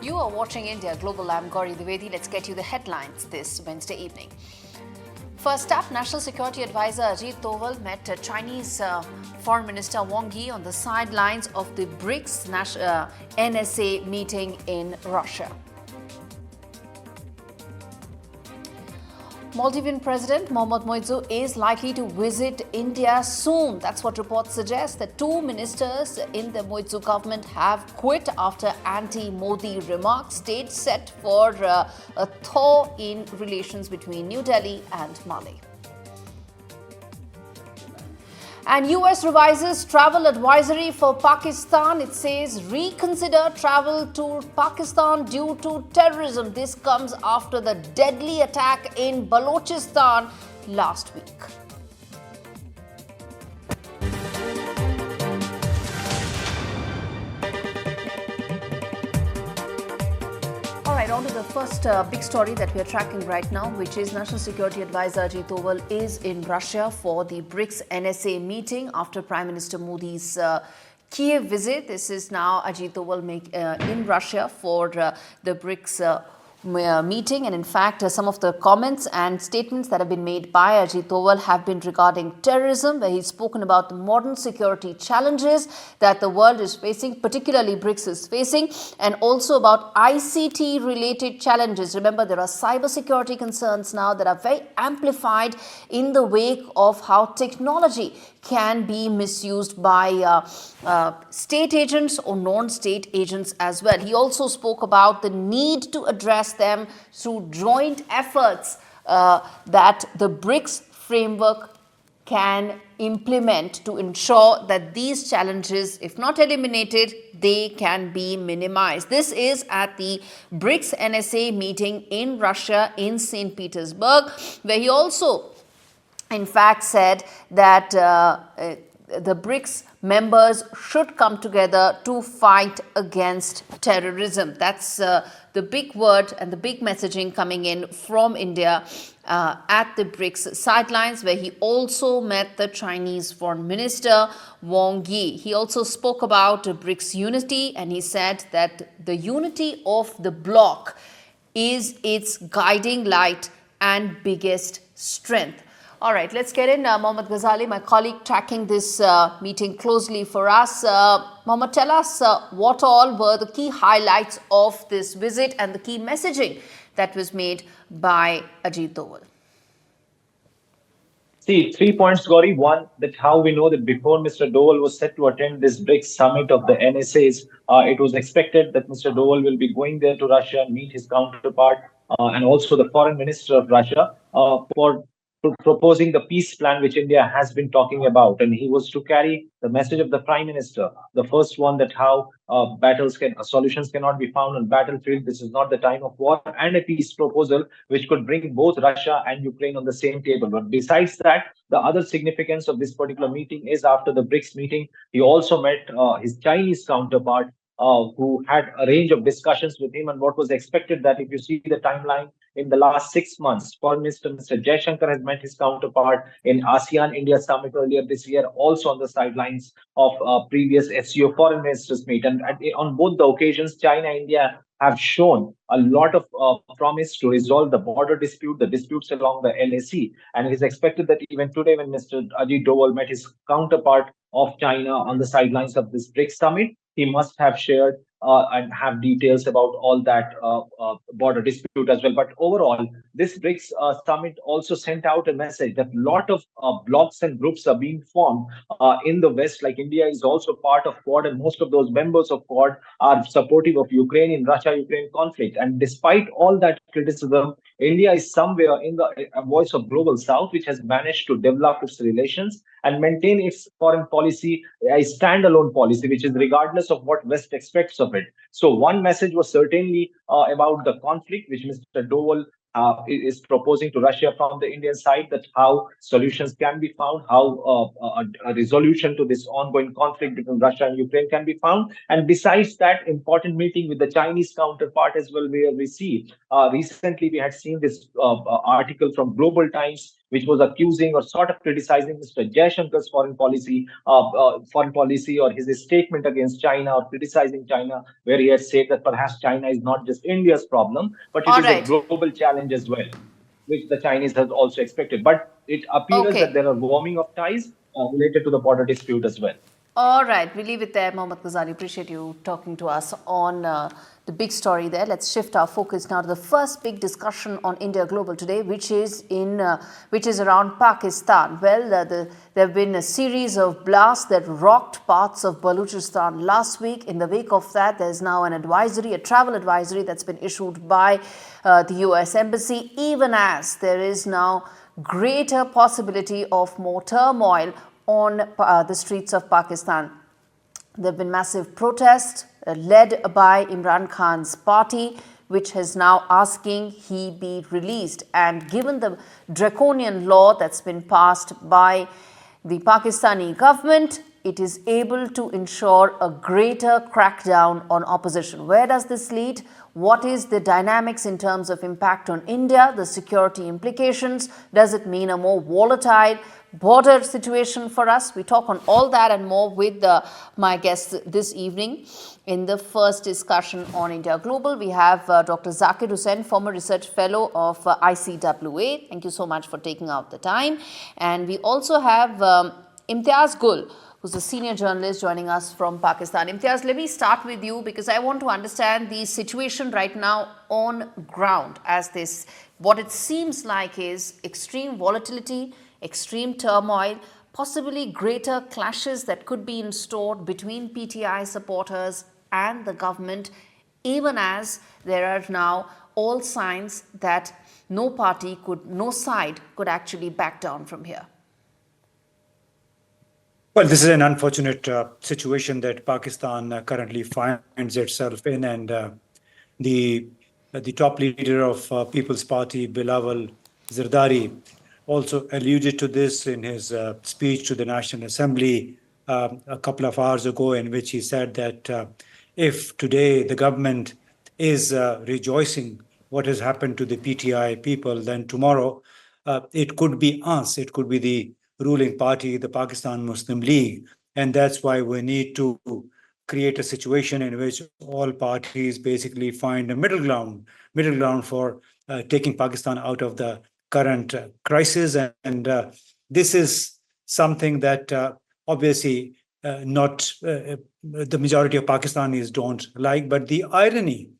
You are watching India Global. I'm Gaurie Dwivedi. Let's get you the headlines this Wednesday evening. First up, National Security Advisor Ajit Doval met Chinese Foreign Minister Wang Yi on the sidelines of the BRICS NSA meeting in Russia. Maldivian President Mohamed Muizzu is likely to visit India soon. That's what reports suggest. The two ministers in the Muizzu government have quit after anti-Modi remarks. Stage set for a thaw in relations between New Delhi and Mali. And US revises travel advisory for Pakistan. It says reconsider travel to Pakistan due to terrorism. This comes after the deadly attack in Balochistan last week. On to the first big story that we are tracking right now, which is National Security Advisor Ajit Doval is in Russia for the BRICS NSA meeting after Prime Minister Modi's Kiev visit. This is now Ajit Doval in Russia for the BRICS meeting, and in fact some of the comments and statements that have been made by Ajit Doval have been regarding terrorism, where he's spoken about the modern security challenges that the world is facing, particularly BRICS is facing, and also about ICT related challenges. Remember, there are cybersecurity concerns now that are very amplified in the wake of how technology can be misused by state agents or non-state agents as well. He also spoke about the need to address them through joint efforts that the BRICS framework can implement to ensure that these challenges, if not eliminated, they can be minimized. This is at the BRICS NSA meeting in Russia in St. Petersburg, where he also in fact said that the BRICS members should come together to fight against terrorism. That's the big word and the big messaging coming in from India at the BRICS sidelines, where he also met the Chinese Foreign Minister Wang Yi. He also spoke about BRICS unity, and he said that the unity of the bloc is its guiding light and biggest strength. All right, let's get in. Mohammed Ghazali, my colleague, tracking this meeting closely for us. Mohammed, tell us what all were the key highlights of this visit and the key messaging that was made by Ajit Doval. See, 3 points, Gaurie. One, that how we know that before Mr. Doval was set to attend this BRICS summit of the NSAs, it was expected that Mr. Doval will be going there to Russia and meet his counterpart and also the foreign minister of Russia for proposing the peace plan which India has been talking about. And he was to carry the message of the Prime Minister, the first one, that how solutions cannot be found on battlefield. This is not the time of war, and a peace proposal which could bring both Russia and Ukraine on the same table. But besides that, the other significance of this particular meeting is after the BRICS meeting, he also met his Chinese counterpart, who had a range of discussions with him. And what was expected that if you see the timeline, in the last 6 months, Foreign Minister Mr. Jaishankar has met his counterpart in ASEAN-India summit earlier this year, also on the sidelines of previous SCO foreign ministers meet. And on both the occasions, China and India have shown a lot of promise to resolve the border dispute, the disputes along the LAC. And it is expected that even today, when Mr. Ajit Doval met his counterpart of China on the sidelines of this BRICS summit, he must have shared and have details about all that border dispute as well. But overall, this BRICS summit also sent out a message that a lot of blocs and groups are being formed in the West. Like India is also part of Quad, and most of those members of Quad are supportive of Ukraine in Russia-Ukraine conflict. And despite all that criticism, India is somewhere in the voice of global South, which has managed to develop its relations and maintain its foreign policy, a standalone policy, which is regardless of what West expects of it. So one message was certainly about the conflict, which Mr. Doval is proposing to Russia from the Indian side, that how solutions can be found, how a resolution to this ongoing conflict between Russia and Ukraine can be found. And besides that, important meeting with the Chinese counterpart as well, where we see recently we had seen this article from Global Times which was accusing or sort of criticizing Mr. Jaishankar's foreign policy or his statement against China, or criticizing China, where he had said that perhaps China is not just India's problem, but it All is a right. global challenge as well, which the Chinese has also expected. But it appears that Okay. there are warming of ties related to the border dispute as well. All right, we leave it there, Mohammad Ghazali. Appreciate you talking to us on the big story there. Let's shift our focus now to the first big discussion on India Global today, which is around Pakistan. Well, there have been a series of blasts that rocked parts of Balochistan last week. In the wake of that, there's now an advisory, a travel advisory that's been issued by the U.S. Embassy, even as there is now greater possibility of more turmoil on the streets of Pakistan. There have been massive protests led by Imran Khan's party, which is now asking he be released. And given the draconian law that's been passed by the Pakistani government, it is able to ensure a greater crackdown on opposition. Where does this lead? What is the dynamics in terms of impact on India, the security implications? Does it mean a more volatile border situation for us? We talk on all that and more with my guests this evening. In the first discussion on India Global, we have Dr. Zakir Hussain, former research fellow of ICWA. Thank you so much for taking out the time. And we also have Imtiaz Gul, who's a senior journalist joining us from Pakistan. Imtiaz, let me start with you because I want to understand the situation right now on ground, as this, what it seems like is extreme volatility, extreme turmoil, possibly greater clashes that could be in store between PTI supporters and the government, even as there are now all signs that no side could actually back down from here. Well, this is an unfortunate situation that Pakistan currently finds itself in, and the top leader of People's Party, Bilawal Zardari, also alluded to this in his speech to the National Assembly a couple of hours ago, in which he said that if today the government is rejoicing what has happened to the PTI people, then tomorrow it could be us, it could be the ruling party, the Pakistan Muslim League. And that's why we need to create a situation in which all parties basically find a middle ground for taking Pakistan out of the current crisis. And this is something that obviously not the majority of Pakistanis don't like. But the irony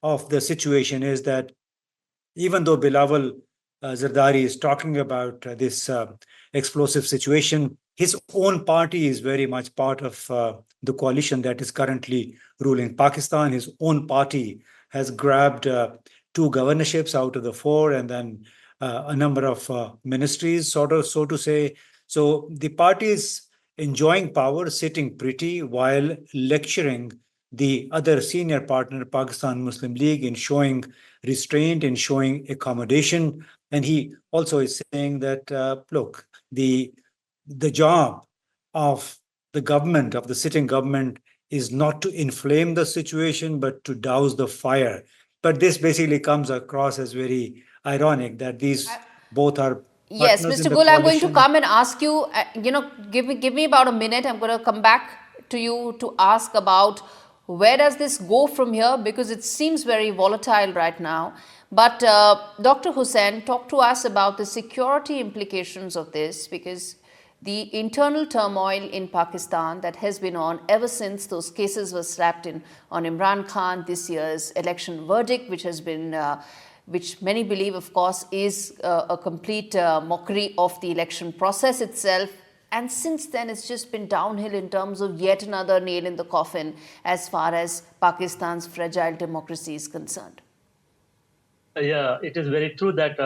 of the situation is that even though Bilawal Zardari is talking about this explosive situation, his own party is very much part of the coalition that is currently ruling Pakistan. His own party has grabbed 2 governorships out of the 4, and then a number of ministries, sort of, so to say. So the party is enjoying power, sitting pretty, while lecturing the other senior partner, Pakistan Muslim League, in showing restraint, in showing accommodation. And he also is saying that, look, the job of the government, of the sitting government, is not to inflame the situation, but to douse the fire. But this basically comes across as very ironic that these both are Yes, partners Mr. in the Gul, I'm going to coalition. come and ask you, give me about a minute. I'm going to come back to you to ask about where does this go from here, because it seems very volatile right now. But Dr. Hussain, talk to us about the security implications of this, because the internal turmoil in Pakistan that has been on ever since those cases were slapped in on Imran Khan, this year's election verdict, which has been which many believe, of course, is a complete mockery of the election process itself. And since then, it's just been downhill in terms of yet another nail in the coffin as far as Pakistan's fragile democracy is concerned. Yeah, it is very true that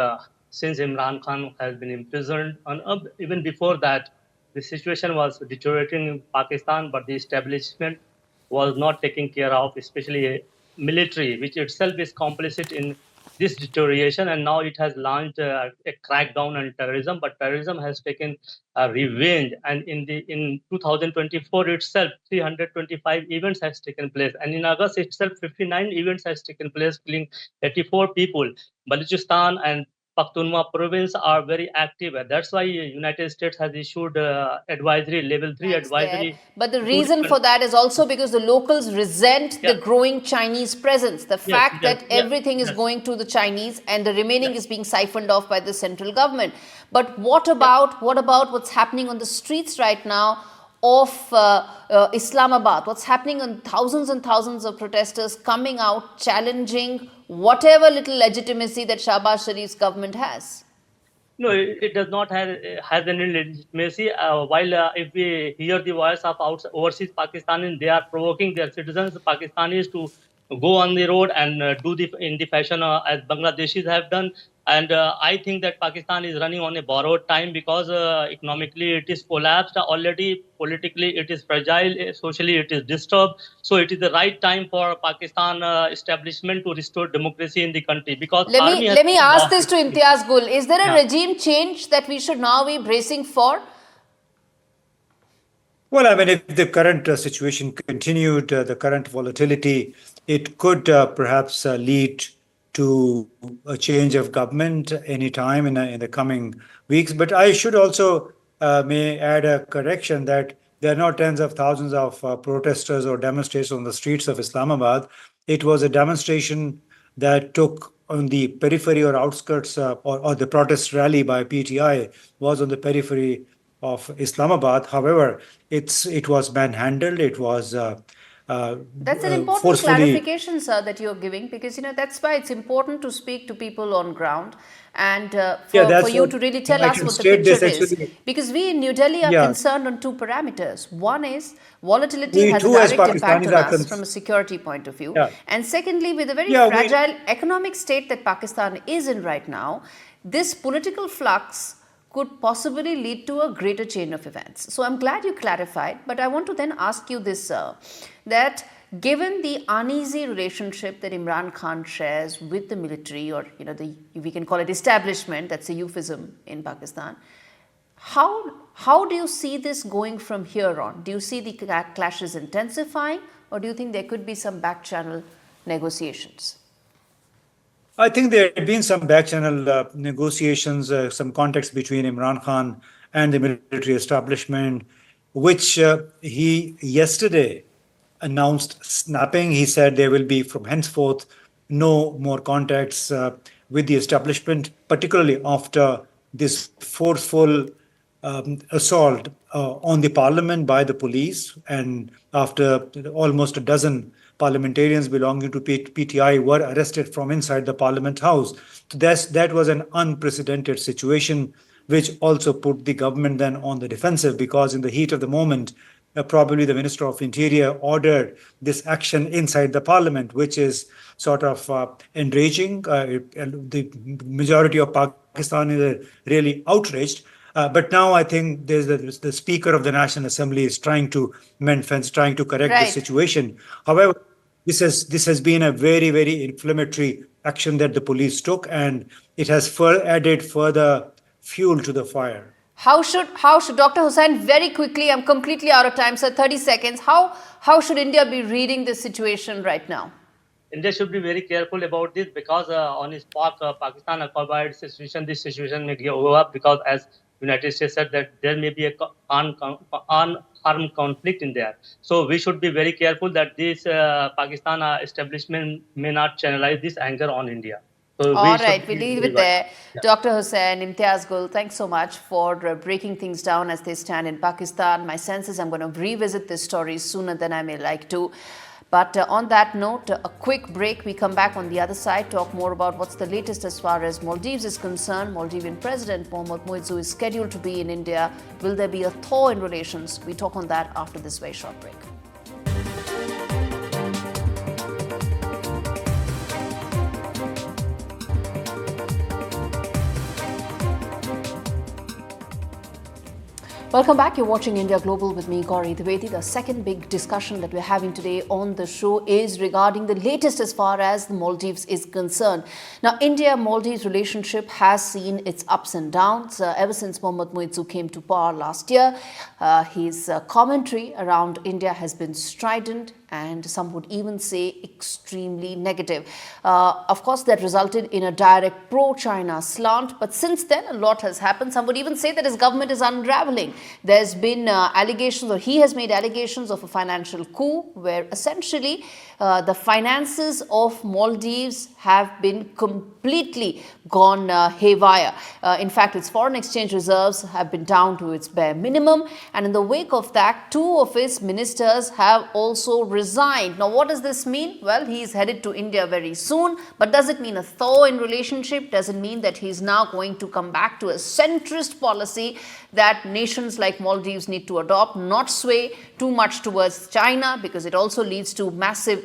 since Imran Khan has been imprisoned, and even before that, the situation was deteriorating in Pakistan, but the establishment was not taking care of, especially military, which itself is complicit in this deterioration. And now it has launched a crackdown on terrorism, but terrorism has taken revenge. And in 2024 itself, 325 events has taken place, and in August itself, 59 events has taken place, killing 84 people. Balochistan and Pakhtunkhwa province are very active. That's why United States has issued advisory, level 3 Thanks there. advisory. But the reason for that is also because the locals resent the Yeah. growing Chinese presence. The Yes, fact yes, that yeah, everything is yes. going to the Chinese and the remaining Yeah. is being siphoned off by the central government. But what about what's happening on the streets right now of Islamabad? What's happening on thousands and thousands of protesters coming out challenging whatever little legitimacy that Shahbaz Sharif's government has? No, it does not has any legitimacy. While if we hear the voice of overseas Pakistanis, they are provoking their citizens, Pakistanis, to go on the road and do the in the fashion as Bangladeshis have done. And I think that Pakistan is running on a borrowed time because economically it is collapsed already, politically it is fragile, socially it is disturbed. So it is the right time for Pakistan establishment to restore democracy in the country because army has Let me ask lost this to its- Imtiaz Gul. Is there a Yeah. regime change that we should now be bracing for? Well, I mean, if the current situation continued, the current volatility, it could perhaps lead to a change of government anytime in the coming weeks. But I should also may add a correction that there are not tens of thousands of protesters or demonstrators on the streets of Islamabad. It was a demonstration that took on the periphery or outskirts, or the protest rally by PTI was on the periphery of Islamabad. However, it was manhandled. It was That's an important forcefully. clarification, sir, that you're giving, because that's why it's important to speak to people on ground and for you to really tell I us can what the state this picture is. actually. Because we in New Delhi are Yeah. concerned on two parameters. One is volatility We has a too, as direct impact Pakistanis, on are us from a security point of view. Yeah. And secondly, with a very Yeah, fragile economic state that Pakistan is in right now, this political flux could possibly lead to a greater chain of events. So I'm glad you clarified, but I want to then ask you this, that given the uneasy relationship that Imran Khan shares with the military, or we can call it establishment, that's a euphemism in Pakistan, how do you see this going from here on? Do you see the clashes intensifying, or do you think there could be some back channel negotiations? I think there had been some back-channel negotiations, some contacts between Imran Khan and the military establishment, which he yesterday announced snapping. He said there will be from henceforth no more contacts with the establishment, particularly after this forceful assault on the parliament by the police, and after almost a dozen parliamentarians belonging to PTI were arrested from inside the Parliament House. So that was an unprecedented situation, which also put the government then on the defensive, because in the heat of the moment, probably the Minister of Interior ordered this action inside the Parliament, which is sort of enraging. The majority of Pakistan is really outraged. But now I think there's the Speaker of the National Assembly is trying to mend fence, trying to correct the situation. However, this has been a very, very inflammatory action that the police took, and it has added further fuel to the fire. How should Dr. Hussain, very quickly, I'm completely out of time, sir, 30 seconds. How should India be reading this situation right now? India should be very careful about this because on its Pakistan acquired situation, this situation may go up because, as United States said, that there may be a unarmed conflict in there. So we should be very careful that this Pakistan establishment may not channelize this anger on India. So all right, we leave it there. Yeah. Dr. Hussain, Imtiaz Gul, thanks so much for breaking things down as they stand in Pakistan. My sense is I'm going to revisit this story sooner than I may like to. But on that note, a quick break. We come back on the other side, talk more about what's the latest as far as Maldives is concerned. Maldivian President Mohamed Muizzu is scheduled to be in India. Will there be a thaw in relations? We talk on that after this very short break. Welcome back. You're watching India Global with me, Gaurie, Dwivedi. The second big discussion that we're having today on the show is regarding the latest as far as the Maldives is concerned. Now, India-Maldives relationship has seen its ups and downs ever since Mohamed Muizzu came to power last year. His commentary around India has been strident, and some would even say extremely negative. Of course, that resulted in a direct pro-China slant, but since then a lot has happened. Some would even say that his government is unraveling. There's been allegations, or he has made allegations of a financial coup, where essentially the finances of Maldives have been completely gone haywire. In fact, its foreign exchange reserves have been down to its bare minimum, and in the wake of that, 2 of his ministers have also resigned. Now, what does this mean? Well, he is headed to India very soon, but does it mean a thaw in relationship? Does it mean that he is now going to come back to a centrist policy that nations like Maldives need to adopt, not sway too much towards China, because it also leads to massive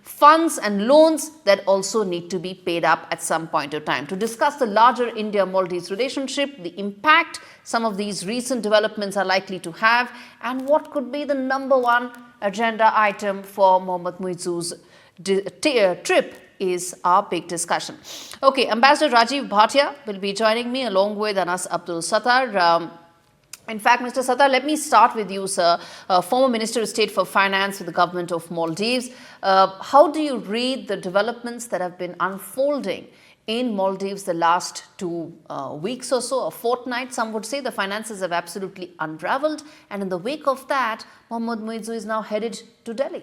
funds and loans that also need to be paid up at some point of time. To discuss the larger India-Maldives relationship, the impact some of these recent developments are likely to have, and what could be the #1 agenda item for Mohamed Muizzu's trip is our big discussion. Okay, Ambassador Rajiv Bhatia will be joining me along with Anas Abdul Sattar. In fact, Mr. Sattar, let me start with you, sir. Former Minister of State for Finance with the government of Maldives. How do you read the developments that have been unfolding in Maldives the last 2 weeks or so, a fortnight? Some would say the finances have absolutely unraveled, and in the wake of that, Mohamed Muizzu is now headed to Delhi.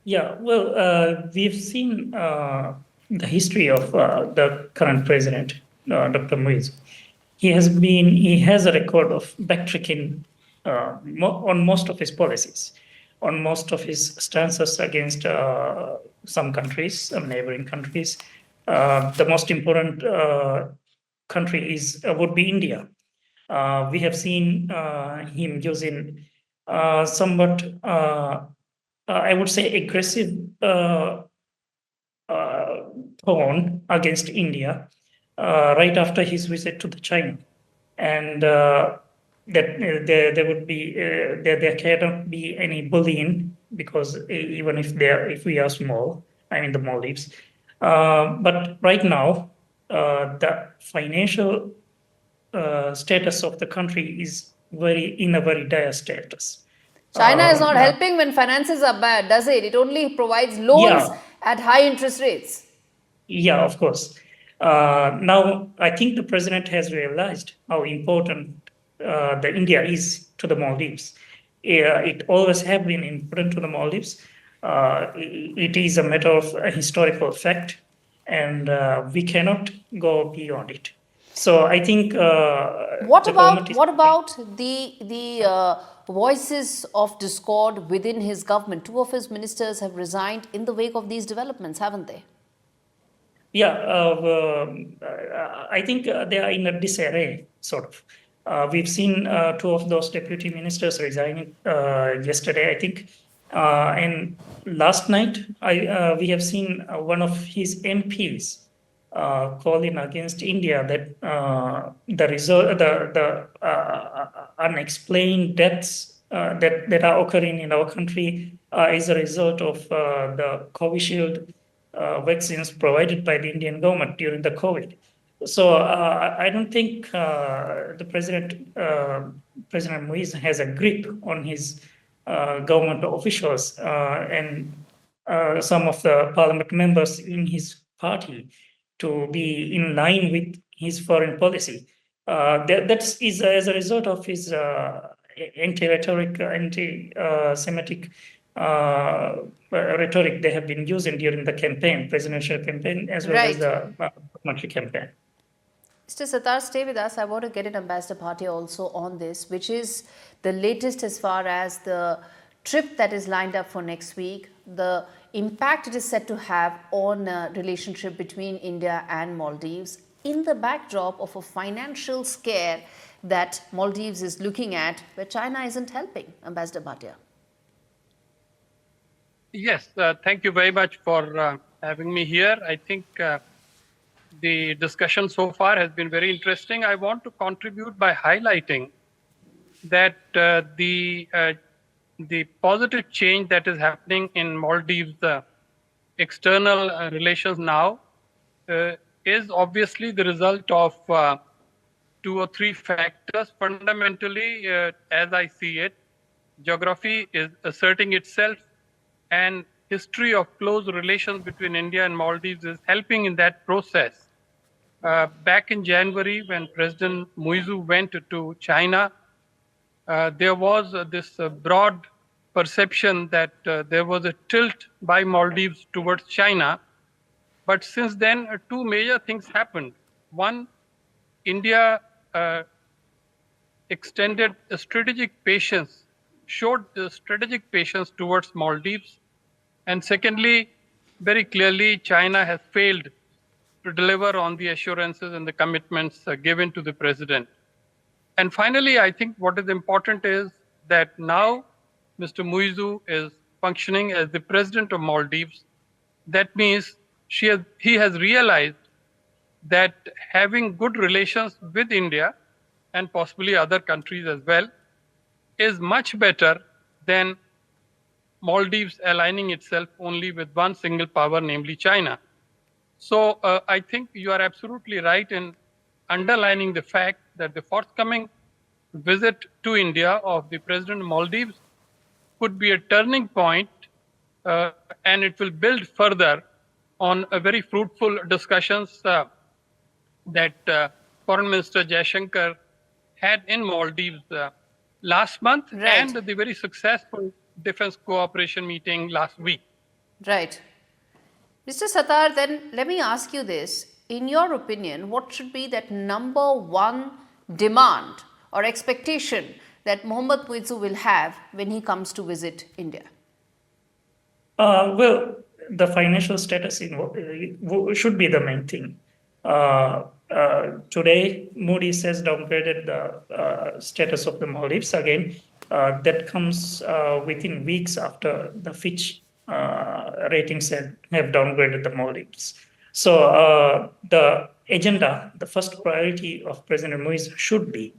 Yeah, well, we've seen the history of the current president, Dr. Muizzu. He has a record of backtracking on most of his policies, on most of his stances against some countries, some neighboring countries. The most important country would be India. We have seen him using somewhat, I would say, aggressive tone against India right after his visit to China, and that there would be there cannot be any bullying, because even if we are small, I mean the Maldives, but right now the financial status of the country is in a very dire status. China is not helping when finances are bad, does it? It only provides loans at high interest rates. Yeah, of course. Now, I think the president has realized how important the India is to the Maldives. It always have been important to the Maldives. It is a matter of a historical fact, and we cannot go beyond it. So I think what about the voices of discord within his government? 2 of his ministers have resigned in the wake of these developments, haven't they? Yeah, I think they are in a disarray, sort of. We've seen 2 of those deputy ministers resigning yesterday, I think. And last night, we have seen one of his MPs calling against India that the unexplained deaths that are occurring in our country is a result of the Covishield vaccines provided by the Indian government during the COVID. So I don't think the President Muizzu has a grip on his government officials and some of the parliament members in his party to be in line with his foreign policy. That is as a result of his anti-rhetoric, anti-Semitic rhetoric they have been using during the presidential campaign, as well as the parliamentary campaign. Mr. Sattar, stay with us. I want to get an Ambassador Bhatia also on this, which is the latest as far as the trip that is lined up for next week, the impact it is set to have on relationship between India and Maldives in the backdrop of a financial scare that Maldives is looking at, where China isn't helping. Ambassador Bhatia. Yes, thank you very much for having me here. I think the discussion so far has been very interesting. I want to contribute by highlighting that the positive change that is happening in Maldives' external relations now is obviously the result of 2 or 3 factors. Fundamentally, as I see it, geography is asserting itself, and history of close relations between India and Maldives is helping in that process. Back in January, when President Muizzu went to China, there was this broad perception that there was a tilt by Maldives towards China. But since then, two major things happened. One, India extended a strategic patience, showed strategic patience towards Maldives. And secondly, very clearly, China has failed to deliver on the assurances and the commitments given to the president. And finally, I think what is important is that now Mr. Muizzu is functioning as the president of Maldives. That means he has realized that having good relations with India and possibly other countries as well is much better than Maldives aligning itself only with one single power, namely China. So I think you are absolutely right in underlining the fact that the forthcoming visit to India of the President of Maldives could be a turning point, and it will build further on a very fruitful discussions that Foreign Minister Jaishankar had in Maldives last month, Right. and the very successful defense cooperation meeting last week. Right. Mr. Sattar, then let me ask you this. In your opinion, what should be that number one demand or expectation that Mohamed Muizzu will have when he comes to visit India? Well, the financial status should be the main thing. Today, Moody's has downgraded the status of the Maldives again. That comes within weeks after the Fitch ratings have downgraded the Maldives. So the agenda, the first priority of President Muizzu should be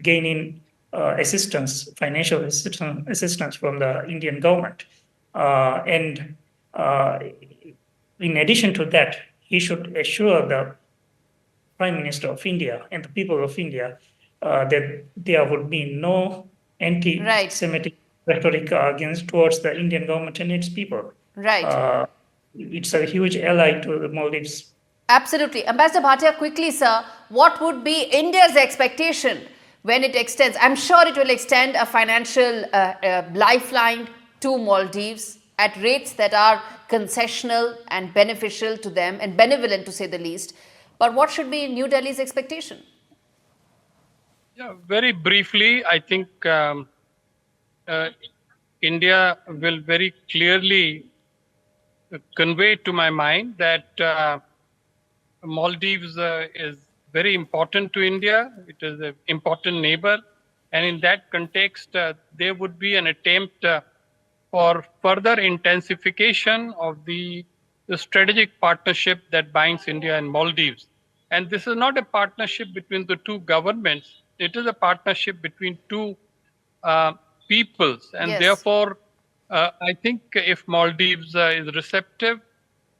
gaining assistance, financial assistance from the Indian government. And in addition to that, he should assure the Prime Minister of India and the people of India that there would be no anti-Semitic rhetoric towards the Indian government and its people. Right. It's a huge ally to the Maldives. Absolutely. Ambassador Bhatia, quickly, sir, what would be India's expectation when it extends? I'm sure it will extend a financial lifeline to Maldives at rates that are concessional and beneficial to them and benevolent, to say the least. But what should be New Delhi's expectation? Yeah, very briefly, I think India will very clearly convey to my mind that Maldives is very important to India. It is an important neighbor. And in that context, there would be an attempt for further intensification of the strategic partnership that binds India and Maldives. And this is not a partnership between the two governments. It is a partnership between two peoples. And Yes. therefore, I think if Maldives is receptive,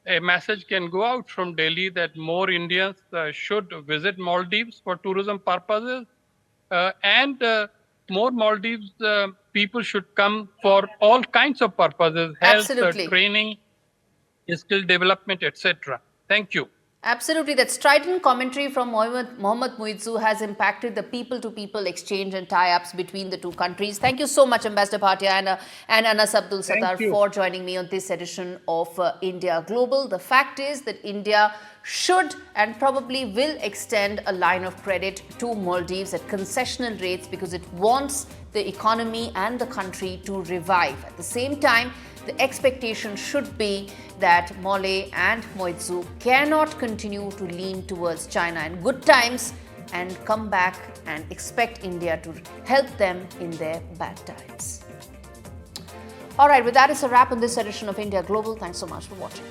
a message can go out from Delhi that more Indians should visit Maldives for tourism purposes, and more Maldives people should come for all kinds of purposes, health, Absolutely. training, skill development, etc. Thank you. Absolutely. That strident commentary from Mohamed Muizzu has impacted the people-to-people exchange and tie-ups between the two countries. Thank you so much, Ambassador Bhatia and Anas Abdul Sattar, for joining me on this edition of India Global. The fact is that India should and probably will extend a line of credit to Maldives at concessional rates because it wants the economy and the country to revive. At the same time, the expectation should be that Mole and Muizzu cannot continue to lean towards China in good times and come back and expect India to help them in their bad times. All right, with that, it's a wrap on this edition of India Global. Thanks so much for watching.